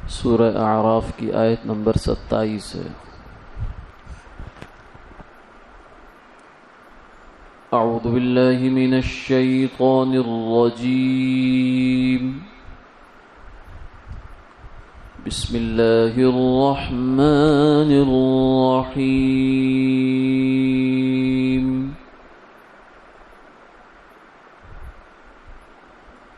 سورہ اعراف کی آیت نمبر 27 ہے۔ اعوذ باللہ من الشیطان الرجیم، بسم اللہ الرحمن الرحیم۔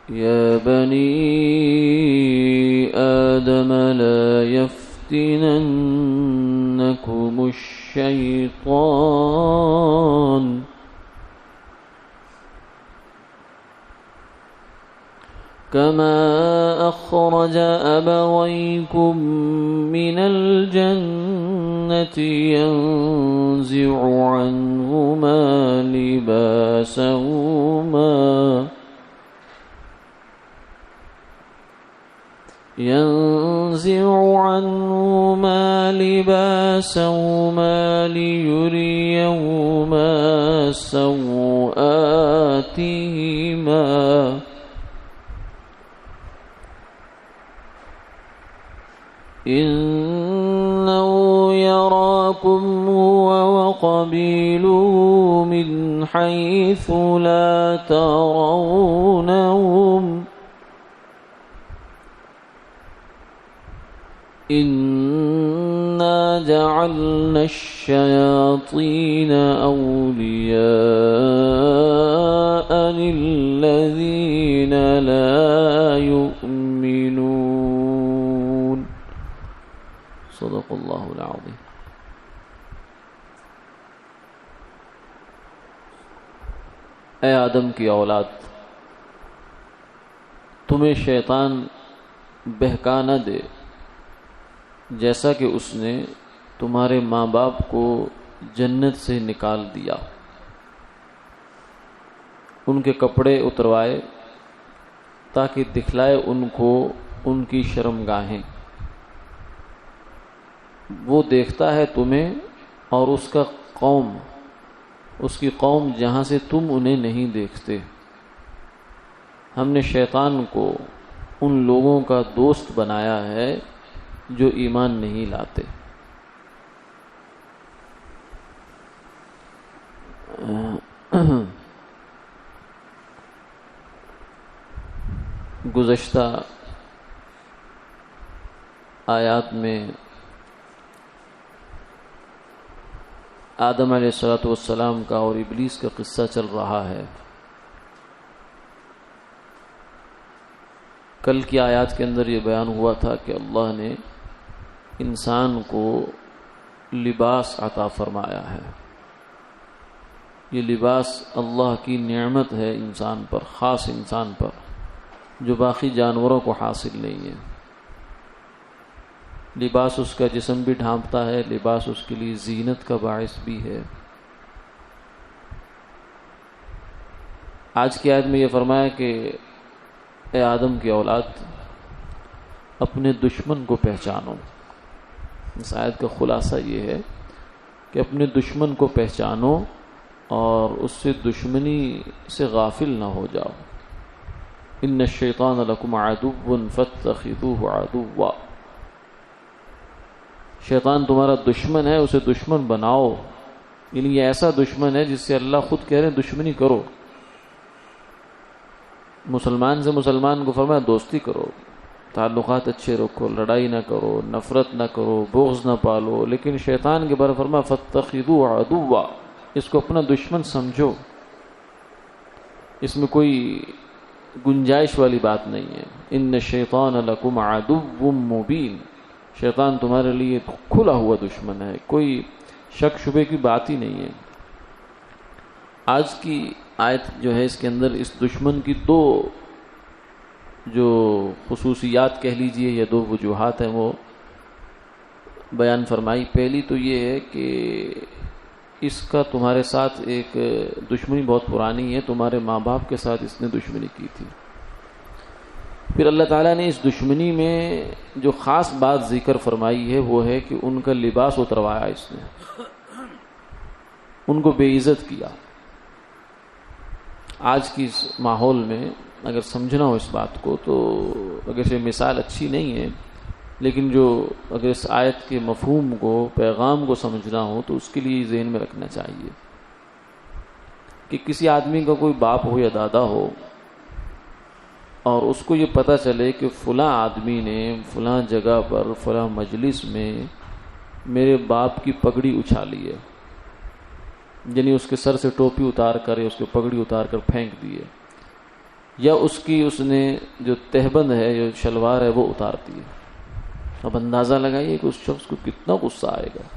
یا بنی آدم لا يفتننكم الشيطان كما أخرج أبويكم من الجنة ينزع عنهما لباسهما ليريهما سوآتهما إنه يراكم هو وقبيله من حيث لا ترونهم إنا جعلنا الشياطين أولياء للذين لا يؤمنون۔ صدق اللہ العظیم۔ اے آدم کی اولاد، تمہیں شیطان بہکا نہ دے جیسا کہ اس نے تمہارے ماں باپ کو جنت سے نکال دیا، ان کے کپڑے اتروائے تاکہ دکھلائے ان کو ان کی شرمگاہیں۔ وہ دیکھتا ہے تمہیں اور اس کی قوم جہاں سے تم انہیں نہیں دیکھتے۔ ہم نے شیطان کو ان لوگوں کا دوست بنایا ہے جو ایمان نہیں لاتے۔ گزشتہ آیات میں آدم علیہ السلام کا اور ابلیس کا قصہ چل رہا ہے۔ کل کی آیات کے اندر یہ بیان ہوا تھا کہ اللہ نے انسان کو لباس عطا فرمایا ہے۔ یہ لباس اللہ کی نعمت ہے انسان پر، خاص انسان پر، جو باقی جانوروں کو حاصل نہیں ہے۔ لباس اس کا جسم بھی ڈھانپتا ہے، لباس اس کے لیے زینت کا باعث بھی ہے۔ آج کی آیت میں یہ فرمایا کہ اے آدم کی اولاد، اپنے دشمن کو پہچانو۔ اس آیت کا خلاصہ یہ ہے کہ اپنے دشمن کو پہچانو اور اس سے دشمنی سے غافل نہ ہو جاؤ۔ ان الشیطان لکم عدو فاتخذوہ عدوا۔ شیطان تمہارا دشمن ہے، اسے دشمن بناؤ۔ یعنی یہ ایسا دشمن ہے جس سے اللہ خود کہہ رہے ہیں دشمنی کرو۔ مسلمان سے مسلمان کو فرمایا دوستی کرو، تعلقات اچھے رکھو، لڑائی نہ کرو، نفرت نہ کرو، بغض نہ پالو۔ لیکن شیطان کے بارے فرمایا فاتخذوہ عدوا، اس کو اپنا دشمن سمجھو۔ اس میں کوئی گنجائش والی بات نہیں ہے۔ ان الشیطان لکم عدو مبین، شیطان تمہارے لیے کھلا ہوا دشمن ہے، کوئی شک شبے کی بات ہی نہیں ہے۔ آج کی آیت جو ہے اس کے اندر اس دشمن کی دو جو خصوصیات کہہ لیجئے یا دو وجوہات ہیں وہ بیان فرمائی۔ پہلی تو یہ ہے کہ اس کا تمہارے ساتھ ایک دشمنی بہت پرانی ہے، تمہارے ماں باپ کے ساتھ اس نے دشمنی کی تھی۔ پھر اللہ تعالیٰ نے اس دشمنی میں جو خاص بات ذکر فرمائی ہے وہ ہے کہ ان کا لباس اتروایا اس نے، ان کو بے عزت کیا۔ آج کی اس ماحول میں اگر سمجھنا ہو اس بات کو تو اگر یہ مثال اچھی نہیں ہے لیکن جو اگر اس آیت کے مفہوم کو، پیغام کو سمجھنا ہو تو اس کے لیے ذہن میں رکھنا چاہیے کہ کسی آدمی کا کوئی باپ ہو یا دادا ہو اور اس کو یہ پتہ چلے کہ فلاں آدمی نے فلاں جگہ پر فلاں مجلس میں میرے باپ کی پگڑی اچھالی ہے، یعنی اس کے سر سے ٹوپی اتار کر یا اس کی پگڑی اتار کر پھینک دی ہے، یا اس نے جو تہبند ہے، جو شلوار ہے، وہ اتار دی ہے۔ اب اندازہ لگائیے کہ اس شخص کو کتنا غصہ آئے گا۔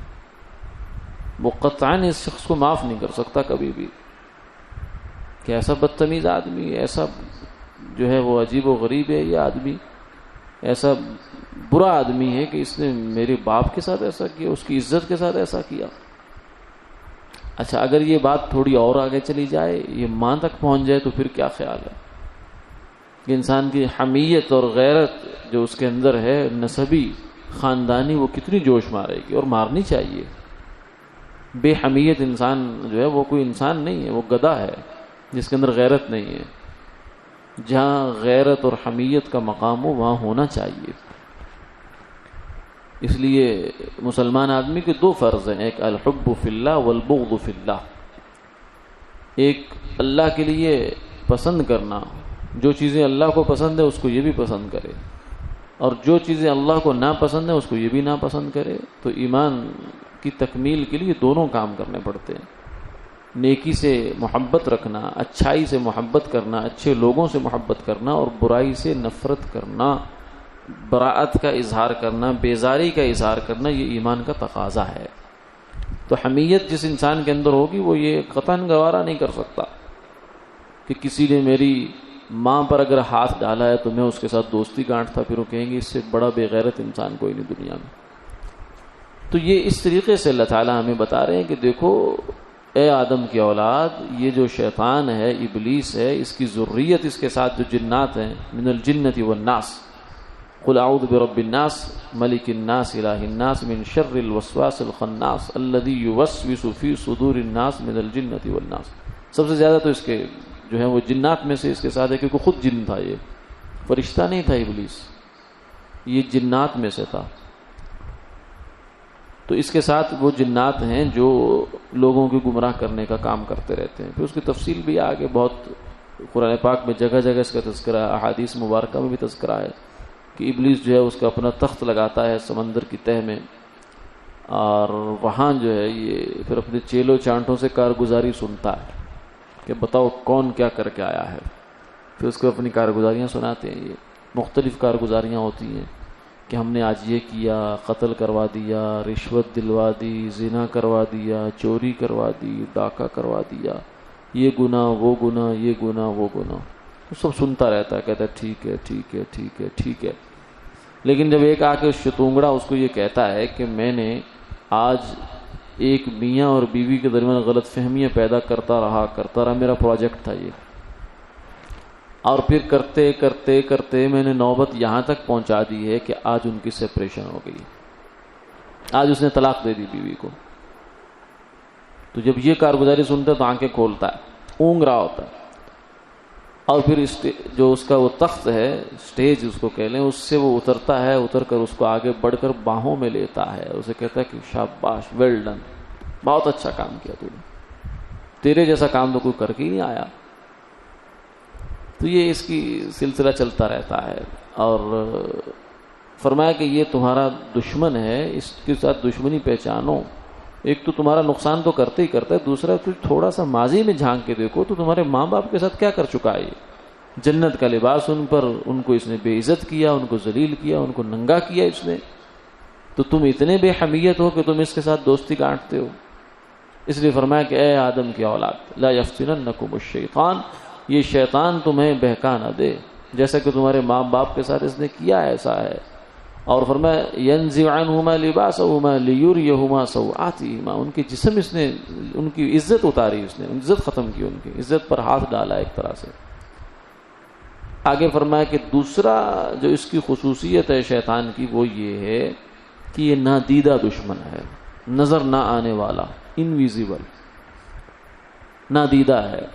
وہ قطعاً اس شخص کو معاف نہیں کر سکتا کبھی بھی کہ ایسا بدتمیز آدمی، ایسا جو ہے وہ عجیب و غریب ہے، یہ آدمی ایسا برا آدمی ہے کہ اس نے میرے باپ کے ساتھ ایسا کیا، اس کی عزت کے ساتھ ایسا کیا۔ اچھا، اگر یہ بات تھوڑی اور آگے چلی جائے، یہ ماں تک پہنچ جائے تو پھر کیا خیال ہے کہ انسان کی حمیت اور غیرت جو اس کے اندر ہے، نسبی خاندانی، وہ کتنی جوش مارے گی، اور مارنی چاہیے۔ بے حمیت انسان جو ہے وہ کوئی انسان نہیں ہے، وہ گدھا ہے جس کے اندر غیرت نہیں ہے۔ جہاں غیرت اور حمیت کا مقام ہو وہاں ہونا چاہیے۔ اس لیے مسلمان آدمی کے دو فرض ہیں، ایک الحب فی اللہ والبغض فی اللہ۔ ایک اللہ کے لیے پسند کرنا، جو چیزیں اللہ کو پسند ہے اس کو یہ بھی پسند کرے، اور جو چیزیں اللہ کو ناپسند ہے اس کو یہ بھی ناپسند کرے۔ تو ایمان کی تکمیل کے لیے دونوں کام کرنے پڑتے ہیں، نیکی سے محبت رکھنا، اچھائی سے محبت کرنا، اچھے لوگوں سے محبت کرنا، اور برائی سے نفرت کرنا، براءت کا اظہار کرنا، بیزاری کا اظہار کرنا، یہ ایمان کا تقاضا ہے۔ تو حمیت جس انسان کے اندر ہوگی وہ یہ قطعاً گوارا نہیں کر سکتا کہ کسی نے میری ماں پر اگر ہاتھ ڈالا ہے تو میں اس کے ساتھ دوستی گانٹتا پھروں، کہیں گے اس سے بڑا بے غیرت انسان کوئی نہیں دنیا میں۔ تو یہ اس طریقے سے اللہ تعالیٰ ہمیں بتا رہے ہیں کہ دیکھو اے آدم کی اولاد، یہ جو شیطان ہے، ابلیس ہے، اس کی ذریت، اس کے ساتھ جو جنات ہیں، من الجنۃ والناس، قل اعوذ برب الناس ملک الناس الہ الناس من شر الوسواس الخناس الذی یوسوس فی صدور الناس من الجنۃ والناس۔ سب سے زیادہ تو اس کے جو ہے وہ جنات میں سے اس کے ساتھ ہے، کیونکہ خود جن تھا، یہ فرشتہ نہیں تھا ابلیس، یہ جنات میں سے تھا۔ تو اس کے ساتھ وہ جنات ہیں جو لوگوں کو گمراہ کرنے کا کام کرتے رہتے ہیں۔ پھر اس کی تفصیل بھی آگے بہت قرآن پاک میں جگہ جگہ اس کا تذکرہ ہے، احادیث مبارکہ میں بھی تذکرہ ہے کہ ابلیس جو ہے اس کا اپنا تخت لگاتا ہے سمندر کی تہہ میں، اور وہاں جو ہے یہ پھر اپنے چیلوں چانٹوں سے کارگزاری سنتا ہے کہ بتاؤ کون کیا کر کے آیا ہے۔ پھر اس کو اپنی کارگزاریاں سناتے ہیں۔ یہ مختلف کارگزاریاں ہوتی ہیں کہ ہم نے آج یہ کیا، قتل کروا دیا، رشوت دلوا دی، زنا کروا دیا، چوری کروا دی، ڈاکہ کروا دیا، یہ گناہ وہ گناہ، یہ گناہ وہ گناہ، سب سنتا رہتا ہے، کہتا ہے ٹھیک ہے ٹھیک ہے ٹھیک ہے ٹھیک ہے۔ لیکن جب ایک آ کے شتونگڑا اس کو یہ کہتا ہے کہ میں نے آج ایک میاں اور بیوی کے درمیان غلط فہمیاں پیدا کرتا رہا، میرا پروجیکٹ تھا یہ، اور پھر کرتے کرتے کرتے میں نے نوبت یہاں تک پہنچا دی ہے کہ آج ان کی سپریشن ہو گئی، آج اس نے طلاق دے دی بیوی کو۔ تو جب یہ کارگزاری سنتا ہے تو آنکھیں کھولتا ہے، اونگ رہا ہوتا ہے، اور پھر جو اس کا وہ تخت ہے، سٹیج اس کو کہہ لیں، اس سے وہ اترتا ہے، اتر کر اس کو آگے بڑھ کر باہوں میں لیتا ہے، اسے کہتا ہے کہ شاباش، ویل ڈن، بہت اچھا کام کیا تو نے، تیرے جیسا کام تو کوئی کر کے ہی نہیں آیا۔ تو یہ اس کی سلسلہ چلتا رہتا ہے، اور فرمایا کہ یہ تمہارا دشمن ہے، اس کے ساتھ دشمنی پہچانو۔ ایک تو تمہارا نقصان تو کرتے ہی کرتا ہے، دوسرا تو تھوڑا سا ماضی میں جھانک کے دیکھو تو تمہارے ماں باپ کے ساتھ کیا کر چکا ہے۔ جنت کا لباس ان پر، ان کو اس نے بے عزت کیا، ان کو ذلیل کیا، ان کو ننگا کیا اس نے، تو تم اتنے بے حمیت ہو کہ تم اس کے ساتھ دوستی گانٹتے ہو۔ اس لیے فرمایا کہ اے آدم کی اولاد، لا یفتننکم الشیطان، یہ شیطان تمہیں بہکا نہ دے جیسا کہ تمہارے ماں باپ کے ساتھ اس نے کیا، ایسا ہے۔ اور فرمایا ینزع عنہما لباسہما لیریہما سوآتہما، ان کے جسم اس نے، ان کی عزت اتاری، اس نے عزت ختم کی، ان کی عزت پر ہاتھ ڈالا ایک طرح سے۔ آگے فرمایا کہ دوسرا جو اس کی خصوصیت ہے شیطان کی، وہ یہ ہے کہ یہ نادیدہ دشمن ہے، نظر نہ آنے والا، انویزیبل، نادیدہ ہے۔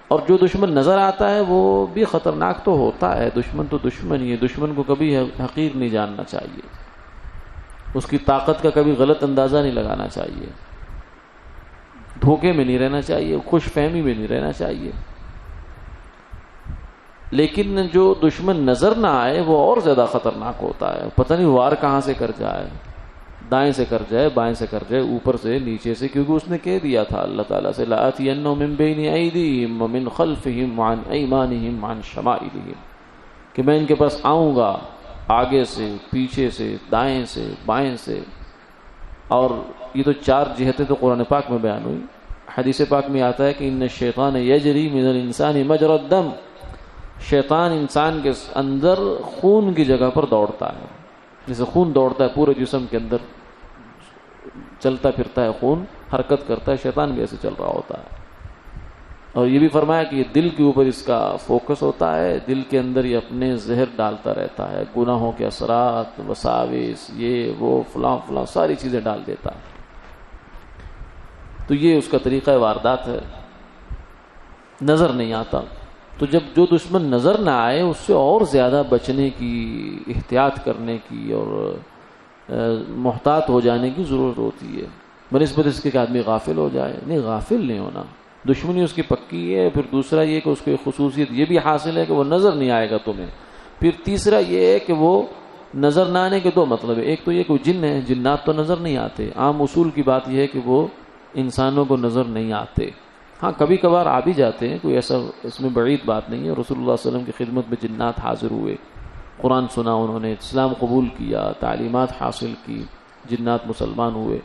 اور جو دشمن نظر آتا ہے وہ بھی خطرناک تو ہوتا ہے، دشمن تو دشمن ہی ہے، دشمن کو کبھی حقیر نہیں جاننا چاہیے۔ اس کی طاقت کا کبھی غلط اندازہ نہیں لگانا چاہیے، دھوکے میں نہیں رہنا چاہیے، خوش فہمی میں نہیں رہنا چاہیے. لیکن جو دشمن نظر نہ آئے وہ اور زیادہ خطرناک ہوتا ہے. پتہ نہیں وار کہاں سے کر جائے، دائیں سے کر جائے، بائیں سے کر جائے، اوپر سے، نیچے سے، کیونکہ اس نے کہہ دیا تھا اللہ تعالیٰ سے لَآتِيَنَّهُم مِّن بَيْنِ أَيْدِيهِمْ وَمِنْ خَلْفِهِمْ وَعَنْ أَيْمَانِهِمْ وَعَنْ شَمَائِلِهِمْ، کہ میں ان کے پاس آؤں گا آگے سے، پیچھے سے، دائیں سے، بائیں سے. اور یہ تو 4 جہتیں تو قرآن پاک میں بیان ہوئی. حدیث پاک میں آتا ہے کہ ان الشیطان یجری من الانسان مجرى الدم، شیطان انسان کے اندر خون کی جگہ پر دوڑتا ہے. جیسے خون دوڑتا ہے پورے جسم کے اندر، چلتا پھرتا ہے خون، حرکت کرتا ہے، شیطان بھی ایسے چل رہا ہوتا ہے. اور یہ بھی فرمایا کہ یہ دل کے اوپر اس کا فوکس ہوتا ہے، دل کے اندر یہ اپنے زہر ڈالتا رہتا ہے، گناہوں کے اثرات، وساوس، یہ وہ فلاں فلاں ساری چیزیں ڈال دیتا ہے. تو یہ اس کا طریقہ واردات ہے، نظر نہیں آتا. تو جب جو دشمن نظر نہ آئے اس سے اور زیادہ بچنے کی، احتیاط کرنے کی اور محتاط ہو جانے کی ضرورت ہوتی ہے، بنسبت اس کے کہ آدمی غافل ہو جائے. نہیں، غافل نہیں ہونا، دشمنی اس کی پکی ہے. پھر دوسرا یہ کہ اس کو ایک خصوصیت یہ بھی حاصل ہے کہ وہ نظر نہیں آئے گا تمہیں. پھر تیسرا یہ ہے کہ وہ نظر نہ آنے کے 2 مطلب ہے. ایک تو یہ کہ وہ جن ہے، جنات تو نظر نہیں آتے. عام اصول کی بات یہ ہے کہ وہ انسانوں کو نظر نہیں آتے. ہاں کبھی کبھار آ بھی جاتے ہیں، کوئی ایسا اس میں بعید بات نہیں ہے. رسول اللہ صلی اللہ علیہ وسلم کی خدمت میں جنات حاضر ہوئے، قرآن سنا، انہوں نے اسلام قبول کیا، تعلیمات حاصل کی، جنات مسلمان ہوئے.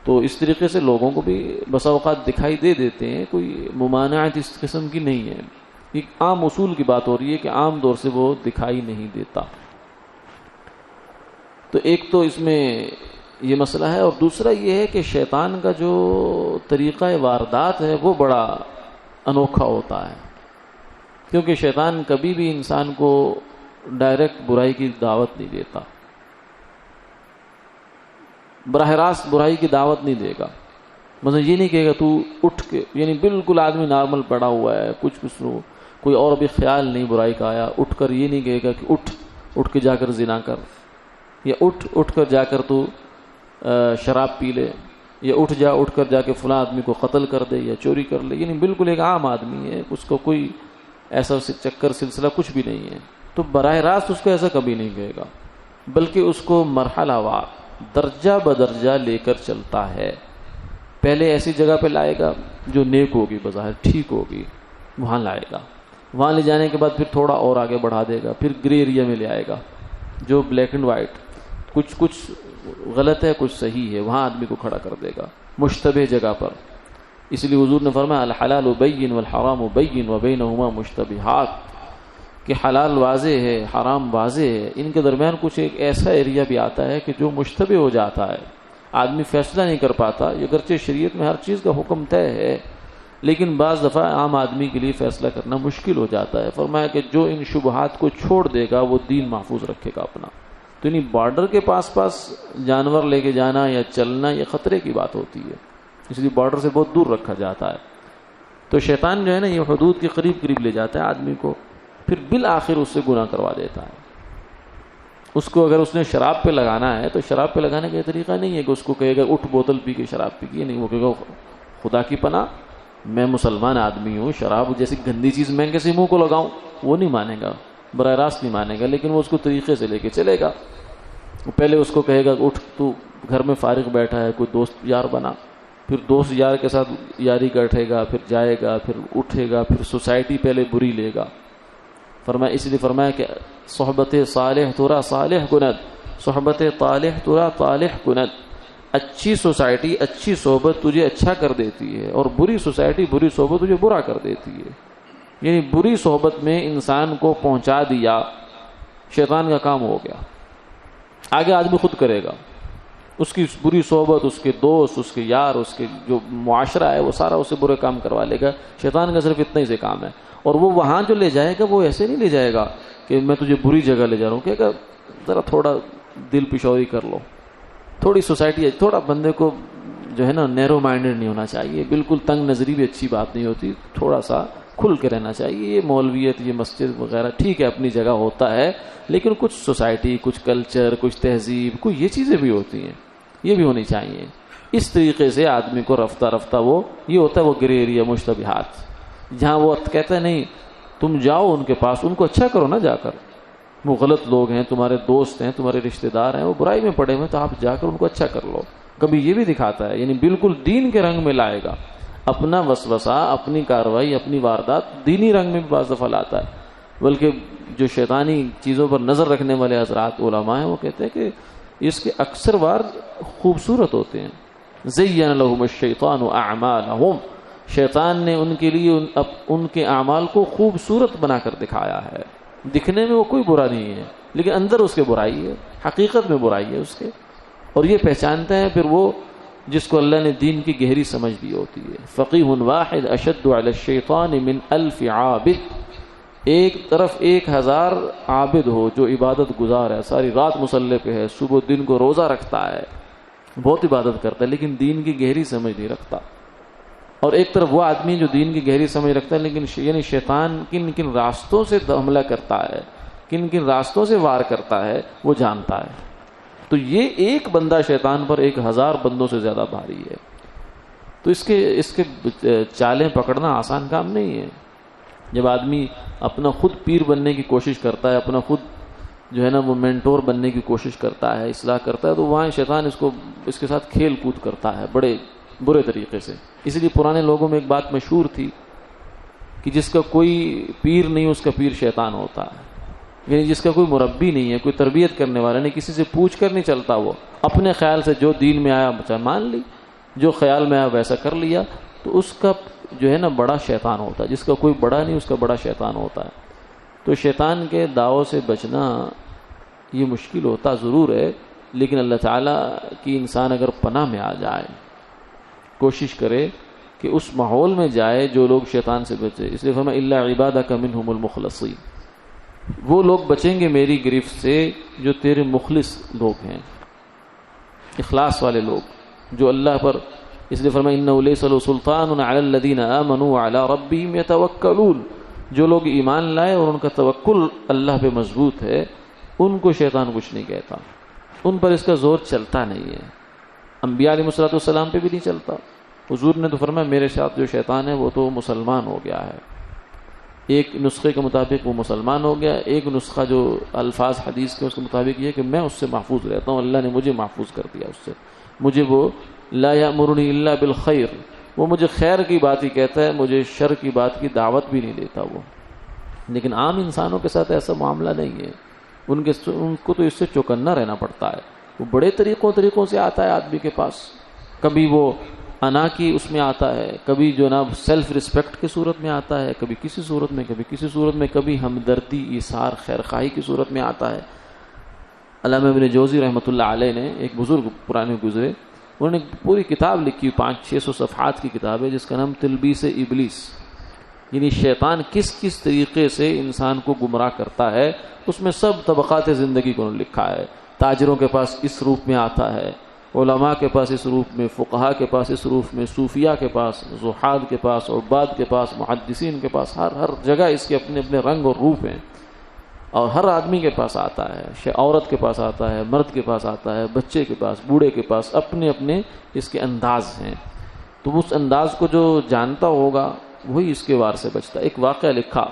تو اس طریقے سے لوگوں کو بھی بسا اوقات دکھائی دے دیتے ہیں، کوئی ممانعت اس قسم کی نہیں ہے. ایک عام اصول کی بات ہو رہی ہے کہ عام طور سے وہ دکھائی نہیں دیتا. تو ایک تو اس میں یہ مسئلہ ہے. اور دوسرا یہ ہے کہ شیطان کا جو طریقہ واردات ہے وہ بڑا انوکھا ہوتا ہے، کیونکہ شیطان کبھی بھی انسان کو ڈائریکٹ برائی کی دعوت نہیں دیتا، براہ راست برائی کی دعوت نہیں دے گا. مثلا یہ نہیں کہے گا تو اٹھ کے، یعنی بالکل آدمی نارمل پڑا ہوا ہے، کچھ کوئی اور بھی خیال نہیں برائی کا آیا، اٹھ کر یہ نہیں کہے گا کہ اٹھ کے جا کر زنا کر، یا اٹھ کر جا کر تو شراب پی لے، یا اٹھ کر جا کے فلاں آدمی کو قتل کر دے یا چوری کر لے. یعنی بالکل ایک عام آدمی ہے، اس کو کوئی ایسا چکر سلسلہ کچھ بھی نہیں ہے. تو براہ راست اس کو ایسا کبھی نہیں کہے گا، بلکہ اس کو مرحلہ وار، درجہ بدرجہ لے کر چلتا ہے. پہلے ایسی جگہ پہ لائے گا جو نیک ہوگی، بظاہر ٹھیک ہوگی، وہاں لائے گا. وہاں لے جانے کے بعد پھر تھوڑا اور آگے بڑھا دے گا، پھر گرے ایریا میں لے آئے گا جو بلیک اینڈ وائٹ، کچھ غلط ہے کچھ صحیح ہے، وہاں آدمی کو کھڑا کر دے گا مشتبہ جگہ پر. اس لیے حضور نے فرمایا الحلال بین والحرام بین وبینہما مشتبہات، کہ حلال واضح ہے، حرام واضح ہے، ان کے درمیان کچھ ایک ایسا ایریا بھی آتا ہے کہ جو مشتبہ ہو جاتا ہے، آدمی فیصلہ نہیں کر پاتا. یہ اگرچہ شریعت میں ہر چیز کا حکم طے ہے، لیکن بعض دفعہ عام آدمی کے لیے فیصلہ کرنا مشکل ہو جاتا ہے. فرمایا کہ جو ان شبہات کو چھوڑ دے گا وہ دین محفوظ رکھے گا اپنا. تو انہیں بارڈر کے پاس جانور لے کے جانا یا چلنا یہ خطرے کی بات ہوتی ہے، اس لیے بارڈر سے بہت دور رکھا جاتا ہے. تو شیطان جو ہے نا، یہ حدود کے قریب لے جاتا ہے آدمی کو، پھر بالآخر اس سے گناہ کروا دیتا ہے. اس کو اگر اس نے شراب پہ لگانا ہے تو شراب پہ لگانے کا یہ طریقہ نہیں ہے کہ اس کو کہے گا اٹھ بوتل پی کے شراب پی کے، نہیں، وہ کہے گا خدا کی پناہ میں مسلمان آدمی ہوں، شراب جیسی گندی چیز میں کیسے منہ کو لگاؤں. وہ نہیں مانے گا، براہ راست نہیں مانے گا، لیکن وہ اس کو طریقے سے لے کے چلے گا. پہلے اس کو کہے گا اٹھ، تو گھر میں فارغ بیٹھا ہے، کوئی دوست یار بنا، پھر دوست یار کے ساتھ یاری گٹھے گا، پھر جائے گا، پھر اٹھے گا، پھر سوسائٹی پہلے بری لے گا. فرمایا اس لیے فرمایا کہ صحبت صالح ترا صالح کند، صحبت طالح ترا طالح کند. اچھی سوسائٹی، اچھی صحبت تجھے اچھا کر دیتی ہے، اور بری سوسائٹی، بری صحبت تجھے برا کر دیتی ہے. یعنی بری صحبت میں انسان کو پہنچا دیا، شیطان کا کام ہو گیا. آگے آدمی خود کرے گا، اس کی بری صحبت، اس کے دوست، اس کے یار، اس کے جو معاشرہ ہے وہ سارا اسے برے کام کروا لے گا. شیطان کا صرف اتنا ہی سے کام ہے. اور وہ وہاں جو لے جائے گا وہ ایسے نہیں لے جائے گا کہ میں تجھے بری جگہ لے جا رہا ہوں، کہے گا ذرا تھوڑا دل پشوری کر لو، تھوڑی سوسائٹی، تھوڑا بندے کو جو ہے نا نیرو مائنڈڈ نہیں ہونا چاہیے، بالکل تنگ نظری بھی اچھی بات نہیں ہوتی، تھوڑا سا کھل کے رہنا چاہیے. یہ مولویت، یہ مسجد وغیرہ ٹھیک ہے اپنی جگہ ہوتا ہے، لیکن کچھ سوسائٹی، کچھ کلچر، کچھ تہذیب، کوئی یہ چیزیں بھی ہوتی ہیں، یہ بھی ہونی چاہیے. اس طریقے سے آدمی کو رفتہ رفتہ وہ یہ ہوتا ہے وہ گرے ایریا مشتبہات، جہاں وہ کہتا ہے نہیں تم جاؤ ان کے پاس، ان کو اچھا کرو نا جا کر، وہ غلط لوگ ہیں، تمہارے دوست ہیں، تمہارے رشتہ دار ہیں، وہ برائی میں پڑے ہوئے، تو آپ جا کر ان کو اچھا کر لو. کبھی یہ بھی دکھاتا ہے، یعنی بالکل دین کے رنگ میں لائے گا اپنا وسوسہ، اپنی کاروائی، اپنی واردات دینی رنگ میں بھی بعض دفعہ لاتا ہے. بلکہ جو شیطانی چیزوں پر نظر رکھنے والے حضرات علماء ہیں وہ کہتے ہیں کہ اس کے اکثر وار خوبصورت ہوتے ہیں. زین لہم الشیطان اعمالہم، شیطان نے ان کے لیے ان کے اعمال کو خوبصورت بنا کر دکھایا ہے. دکھنے میں وہ کوئی برا نہیں ہے، لیکن اندر اس کے برائی ہے، حقیقت میں برائی ہے اس کے. اور یہ پہچانتا ہے پھر وہ جس کو اللہ نے دین کی گہری سمجھ دی ہوتی ہے. فقیہ واحد اشد علی الشیطان من 1000 عابد، ایک طرف 1000 عابد ہو جو عبادت گزار ہے، ساری رات مصلی پہ ہے، صبح دن کو روزہ رکھتا ہے، بہت عبادت کرتا ہے، لیکن دین کی گہری سمجھ نہیں رکھتا. اور ایک طرف وہ آدمی جو دین کی گہری سمجھ رکھتا ہے، لیکن یعنی شیطان کن کن راستوں سے حملہ کرتا ہے، کن کن راستوں سے وار کرتا ہے وہ جانتا ہے. تو یہ ایک بندہ شیطان پر 1000 بندوں سے زیادہ بھاری ہے. تو اس کے چالیں پکڑنا آسان کام نہیں ہے. جب آدمی اپنا خود پیر بننے کی کوشش کرتا ہے، اپنا خود جو ہے نا وہ مینٹور بننے کی کوشش کرتا ہے، اصلاح کرتا ہے، تو وہاں شیطان اس کے ساتھ کھیل کود کرتا ہے بڑے برے طریقے سے. اس لیے پرانے لوگوں میں ایک بات مشہور تھی کہ جس کا کوئی پیر نہیں اس کا پیر شیطان ہوتا ہے. یعنی جس کا کوئی مربی نہیں ہے، کوئی تربیت کرنے والا نہیں، کسی سے پوچھ کر نہیں چلتا، وہ اپنے خیال سے جو دین میں آیا بچہ مان لی، جو خیال میں آیا ویسا کر لیا، تو اس کا جو ہے نا بڑا شیطان ہوتا ہے. جس کا کوئی بڑا نہیں اس کا بڑا شیطان ہوتا ہے. تو شیطان کے داؤں سے بچنا یہ مشکل ہوتا ضرور ہے، لیکن اللہ تعالیٰ کی انسان اگر پناہ میں آ جائے، کوشش کرے کہ اس ماحول میں جائے جو لوگ شیطان سے بچے. اس لیے فرمایا الا عبادک منہم المخلصین، وہ لوگ بچیں گے میری گرفت سے جو تیرے مخلص لوگ ہیں، اخلاص والے لوگ جو اللہ پر. اس لیے فرمایا انہ لیس له سلطان علی الذین آمنوا وعلی ربہم یتوکلون، جو لوگ ایمان لائے اور ان کا توکل اللہ پہ مضبوط ہے، ان کو شیطان کچھ نہیں کہتا، ان پر اس کا زور چلتا نہیں ہے. انبیاء علیہ الصلوۃ والسلام پہ بھی نہیں چلتا. حضور نے تو فرمایا میرے ساتھ جو شیطان ہے وہ تو مسلمان ہو گیا ہے. ایک نسخے کے مطابق وہ مسلمان ہو گیا، ایک نسخہ جو الفاظ حدیث کے اس کے مطابق یہ کہ میں اس سے محفوظ رہتا ہوں، اللہ نے مجھے محفوظ کر دیا اس سے. مجھے وہ لا یأمرنی الا بالخیر، وہ مجھے خیر کی بات ہی کہتا ہے، مجھے شر کی بات کی دعوت بھی نہیں دیتا وہ. لیکن عام انسانوں کے ساتھ ایسا معاملہ نہیں ہے، ان کو تو اس سے چوکنا رہنا پڑتا ہے. وہ بڑے طریقوں سے آتا ہے آدمی کے پاس. کبھی وہ انا کی اس میں آتا ہے، کبھی جناب سیلف ریسپیکٹ کی صورت میں آتا ہے، کبھی کسی صورت میں، کبھی کسی صورت میں، کبھی ہمدردی، ایثار، خیرخواہی کی صورت میں آتا ہے. علامہ ابن جوزی رحمۃ اللہ علیہ نے، ایک بزرگ پرانے گزرے، انہوں نے پوری کتاب لکھی، 500-600 صفحات کی کتاب ہے جس کا نام تلبیس ابلیس. یعنی شیطان کس کس طریقے سے انسان کو گمراہ کرتا ہے، اس میں سب طبقات زندگی کو لکھا ہے. تاجروں کے پاس اس روپ میں آتا ہے، علماء کے پاس اس روپ میں، فقہاء کے پاس اس روپ میں، صوفیاء کے پاس، زہاد کے پاس، عباد کے پاس، محدثین کے پاس، ہر جگہ اس کے اپنے اپنے رنگ اور روپ ہیں. اور ہر آدمی کے پاس آتا ہے، عورت کے پاس آتا ہے، مرد کے پاس آتا ہے، بچے کے پاس، بوڑھے کے پاس، اپنے اپنے اس کے انداز ہیں. تو اس انداز کو جو جانتا ہوگا وہی اس کے وار سے بچتا. ایک واقعہ لکھا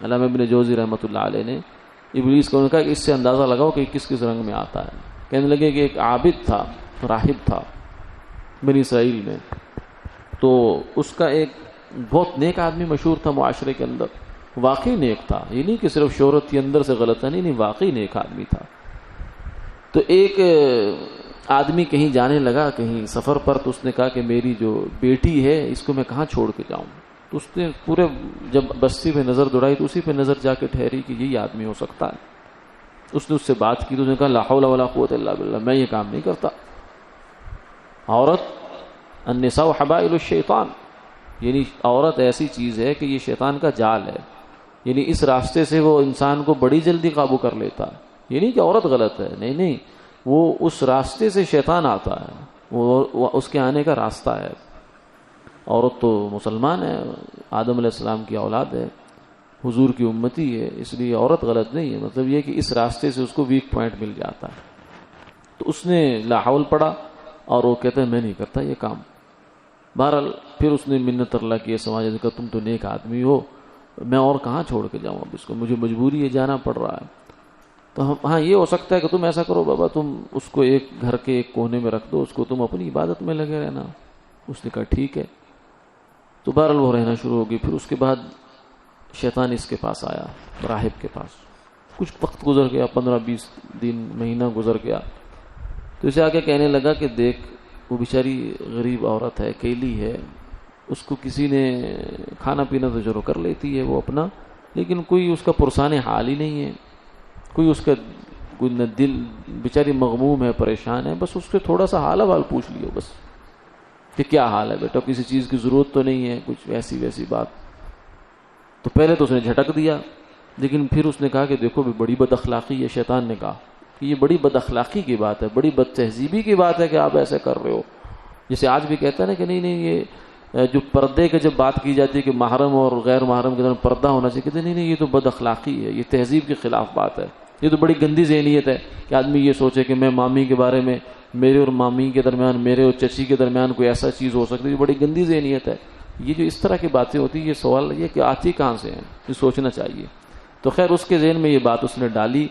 علامہ ابن جوزی رحمۃ اللہ علیہ نے ابلیس کو، کہا کہ اس سے اندازہ لگاؤ کہ کس کس رنگ میں آتا ہے. کہنے لگے کہ ایک عابد تھا، راہب تھا بنی اسرائیل میں، تو اس کا ایک بہت نیک آدمی مشہور تھا معاشرے کے اندر، واقعی نیک تھا. یہ نہیں کہ صرف شہرت کے اندر سے غلط ہے، نہیں، واقعی نیک آدمی تھا. تو ایک آدمی کہیں جانے لگا، کہیں سفر پر، تو اس نے کہا کہ میری جو بیٹی ہے اس کو میں کہاں چھوڑ کے جاؤں. تو اس نے پورے جب بستی پہ نظر دوڑائی تو اسی پہ نظر جا کے ٹھہری کہ یہی آدمی ہو سکتا ہے. اس نے اس سے بات کی تو اس نے کہا لا حول ولا قوت الا باللہ، میں یہ کام نہیں کرتا. عورت النساء حبائل الشیطان، یعنی عورت ایسی چیز ہے کہ یہ شیطان کا جال ہے. یعنی اس راستے سے وہ انسان کو بڑی جلدی قابو کر لیتا ہے. یہ نہیں کہ عورت غلط ہے، نہیں، وہ اس راستے سے شیطان آتا ہے، وہ اس کے آنے کا راستہ ہے. عورت تو مسلمان ہے، آدم علیہ السلام کی اولاد ہے، حضور کی امتی ہے، اس لیے عورت غلط نہیں ہے، مطلب یہ کہ اس راستے سے اس کو ویک پوائنٹ مل جاتا ہے۔ تو اس نے لا حول پڑھا اور وہ کہتا ہے میں نہیں کرتا یہ کام۔ بہرحال پھر اس نے منت اللہ کی، سماج نے کہا تم تو نیک آدمی ہو، میں اور کہاں چھوڑ کے جاؤں اب اس کو، مجھے مجبوری ہے، جانا پڑ رہا ہے۔ تو ہاں یہ ہو سکتا ہے کہ تم ایسا کرو بابا، تم اس کو ایک گھر کے ایک کونے میں رکھ دو، اس کو تم اپنی عبادت میں لگے رہنا۔ اس نے کہا ٹھیک ہے۔ تو بہرحال وہ رہنا شروع ہو گئی۔ پھر اس کے بعد شیطان اس کے پاس آیا، راہب کے پاس۔ کچھ وقت گزر گیا، 15-20 دن، مہینہ گزر گیا۔ تو اسے آگے کہنے لگا کہ دیکھ وہ بیچاری غریب عورت ہے، اکیلی ہے، اس کو کسی نے کھانا پینا تو ضرور کر لیتی ہے وہ اپنا، لیکن کوئی اس کا پرسان حال ہی نہیں ہے، کوئی اس کا کوئی نہ دل، بیچاری مغموم ہے، پریشان ہے، بس اس سے تھوڑا سا حال احوال پوچھ لیو بس کہ کیا حال ہے بیٹا، کسی چیز کی ضرورت تو نہیں ہے، کچھ ویسی بات۔ تو پہلے تو اس نے جھٹک دیا، لیکن پھر اس نے کہا کہ دیکھو بھی بڑی بد اخلاقی ہے، شیطان نے کہا کہ یہ بڑی بد اخلاقی کی بات ہے، بڑی بد تہذیبی کی بات ہے کہ آپ ایسے کر رہے ہو۔ جیسے آج بھی کہتا ہے نا کہ نہیں یہ جو پردے کے جب بات کی جاتی ہے کہ محرم اور غیر محرم کے درمیان پردہ ہونا چاہیے، کہتے نہیں یہ تو بد اخلاقی ہے، یہ تہذیب کے خلاف بات ہے، یہ تو بڑی گندی ذہنیت ہے کہ آدمی یہ سوچے کہ میں مامی کے بارے میں، میرے اور مامی کے درمیان، میرے اور چچی کے درمیان کوئی ایسا چیز ہو سکتی ہے، یہ بڑی گندی ذہنیت ہے۔ یہ جو اس طرح کی باتیں ہوتی ہیں، یہ سوال یہ کہ آتی کہاں سے ہیں، یہ سوچنا چاہیے۔ تو خیر اس کے ذہن میں یہ بات اس نے ڈالی،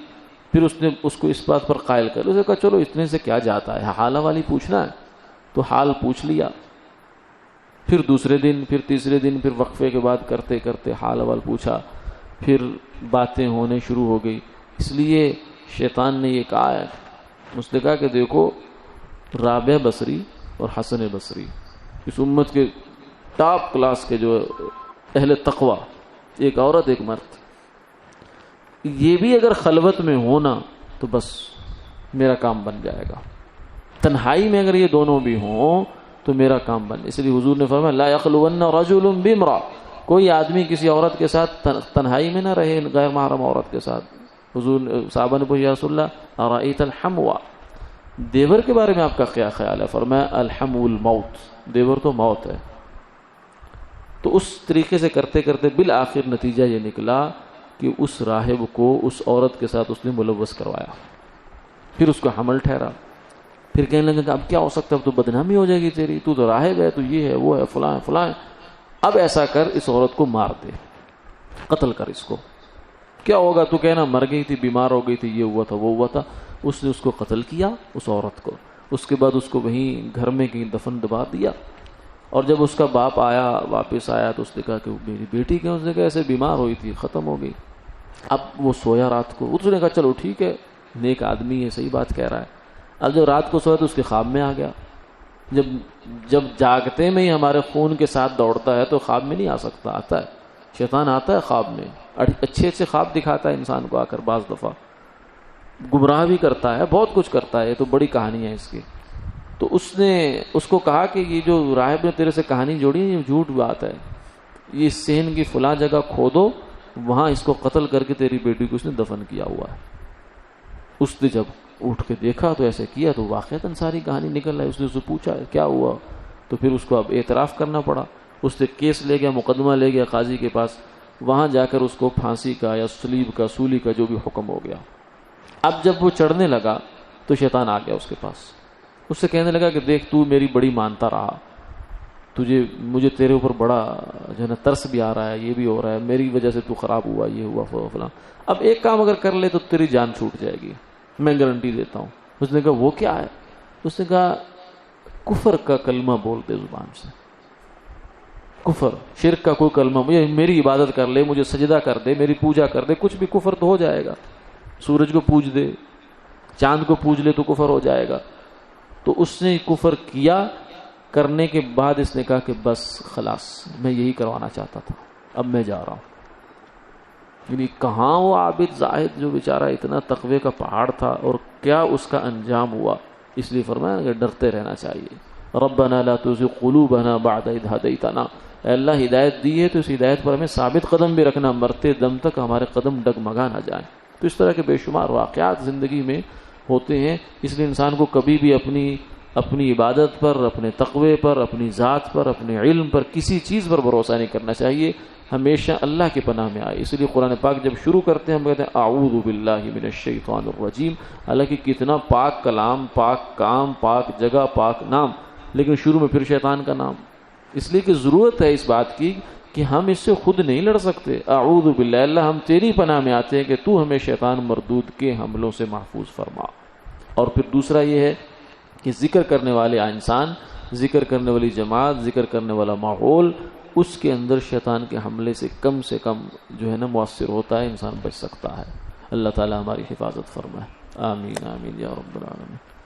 پھر اس نے اس کو اس بات پر قائل کر لیا۔ اس نے کہا چلو اتنے سے کیا جاتا ہے، حال والی پوچھنا ہے، تو حال پوچھ لیا۔ پھر دوسرے دن، پھر تیسرے دن، پھر وقفے کے بعد کرتے کرتے حال احوال پوچھا، پھر باتیں ہونے شروع ہو گئی۔ اس لیے شیطان نے یہ کہا ہے، اس نے کہا کہ دیکھو رابعہ بصری اور حسن بصری اس امت کے ٹاپ کلاس کے جو اہل تقوی، ایک عورت ایک مرد، یہ بھی اگر خلوت میں ہونا تو بس میرا کام بن جائے گا، تنہائی میں اگر یہ دونوں بھی ہوں تو میرا کام بن۔ اس لیے حضور نے فرمایا لا یخلون رجل بامرأ، کوئی آدمی کسی عورت کے ساتھ تنہائی میں نہ رہے، غیر محرم عورت کے ساتھ۔ حضور صحابہ نے پوچھا یا رسول اللہ ارأیت الحموا، دیور کے بارے میں آپ کا کیا خیال ہے؟ فرمایا الحمو الموت، دیور تو موت ہے۔ تو اس طریقے سے کرتے کرتے بالآخر نتیجہ یہ نکلا کہ اس راہب کو اس عورت کے ساتھ اس نے ملوث کروایا، پھر اس کو حمل ٹھہرا۔ پھر کہنے لگا کہ اب کیا ہو سکتا ہے، اب تو بدنامی ہو جائے گی تیری، تو راہب ہے، تو یہ ہے وہ ہے فلاں فلاں، اب ایسا کر اس عورت کو مار دے، قتل کر اس کو، کیا ہوگا تو کہنا مر گئی تھی، بیمار ہو گئی تھی، یہ ہوا تھا وہ ہوا تھا۔ اس نے اس کو قتل کیا، اس عورت کو۔ اس کے بعد اس کو وہیں گھر میں کہیں دفن دبا دیا۔ اور جب اس کا باپ آیا، واپس آیا، تو اس نے کہا کہ میری بیٹی کیوں؟ اس نے کہا ایسے بیمار ہوئی تھی، ختم ہو گئی۔ اب وہ سویا رات کو، اس نے کہا چلو ٹھیک ہے، نیک آدمی ہے، صحیح بات کہہ رہا ہے۔ اب جب رات کو سویا تو اس کے خواب میں آ گیا۔ جب جاگتے میں ہی ہمارے خون کے ساتھ دوڑتا ہے تو خواب میں نہیں آ سکتا، آتا ہے، شیطان آتا ہے خواب میں، اچھے خواب دکھاتا ہے انسان کو آ کر، بعض دفعہ گمراہ بھی کرتا ہے، بہت کچھ کرتا ہے، یہ تو بڑی کہانی ہے اس کی۔ تو اس نے اس کو کہا کہ یہ جو راہب نے تیرے سے کہانی جوڑی ہے یہ جھوٹ بات ہے، یہ صحن کی فلاں جگہ کھودو، وہاں اس کو قتل کر کے تیری بیٹی کو اس نے دفن کیا ہوا ہے۔ اس نے جب اٹھ کے دیکھا تو ایسے کیا تو واقعتاً ساری کہانی نکل آئی۔ اس نے اس سے پوچھا کیا ہوا، تو پھر اس کو اب اعتراف کرنا پڑا۔ اس نے کیس لے گیا، مقدمہ لے گیا قاضی کے پاس، وہاں جا کر اس کو پھانسی کا یا سلیب کا، سولی کا جو بھی حکم ہو گیا۔ اب جب وہ چڑھنے لگا تو شیطان آ گیا اس کے پاس، اس سے کہنے لگا کہ دیکھ تو میری بڑی مانتا رہا، مجھے تیرے اوپر بڑا جو ہے نا ترس بھی آ رہا ہے، یہ بھی ہو رہا ہے، میری وجہ سے تو خراب ہوا، یہ ہوا فلاں، اب ایک کام اگر کر لے تو تیری جان چھوٹ جائے گی، میں گارنٹی دیتا ہوں۔ اس نے کہا وہ کیا ہے؟ اس نے کہا کفر کا کلمہ بول دے زبان سے، کفر شرک کا کوئی کلمہ، مجھے میری عبادت کر لے، مجھے سجدہ کر دے، میری پوجا کر دے، کچھ بھی کفر تو ہو جائے گا، سورج کو پوج دے، چاند کو پوج لے تو کفر ہو جائے گا۔ تو اس نے کفر کیا، کرنے کے بعد اس نے کہا کہ بس خلاص میں یہی کروانا چاہتا تھا، اب میں جا رہا ہوں۔ یعنی کہاں وہ عابد زاہد جو بیچارہ اتنا تقوی کا پہاڑ تھا، اور کیا اس کا انجام ہوا۔ اس لیے فرمایا کہ ڈرتے رہنا چاہیے۔ ربنا لا تزغ قلوبنا بعد اذ ہدیتنا، اے اللہ ہدایت دی ہے تو اس ہدایت پر ہمیں ثابت قدم بھی رکھنا، مرتے دم تک ہمارے قدم ڈگمگا نہ جائیں۔ تو اس طرح کے بے شمار واقعات زندگی میں ہوتے ہیں، اس لیے انسان کو کبھی بھی اپنی اپنی عبادت پر، اپنے تقوی پر، اپنی ذات پر، اپنے علم پر، کسی چیز پر بھروسہ نہیں کرنا چاہیے، ہمیشہ اللہ کی پناہ میں آئے۔ اس لیے قرآن پاک جب شروع کرتے ہیں ہم کہتے ہیں اعوذ باللہ من الشیطان الرجیم، حالانکہ کتنا پاک کلام، پاک کام، پاک جگہ، پاک نام، لیکن شروع میں پھر شیطان کا نام، اس لیے کہ ضرورت ہے اس بات کی کہ ہم اس سے خود نہیں لڑ سکتے۔ اعوذ باللہ، اللہ ہم تیری پناہ میں آتے ہیں کہ تو ہمیں شیطان مردود کے حملوں سے محفوظ فرما۔ اور پھر دوسرا یہ ہے کہ ذکر کرنے والے انسان، ذکر کرنے والی جماعت، ذکر کرنے والا ماحول، اس کے اندر شیطان کے حملے سے کم جو ہے نا مؤثر ہوتا ہے، انسان بچ سکتا ہے۔ اللہ تعالی ہماری حفاظت فرمائے، آمین آمین یا رب العالمین۔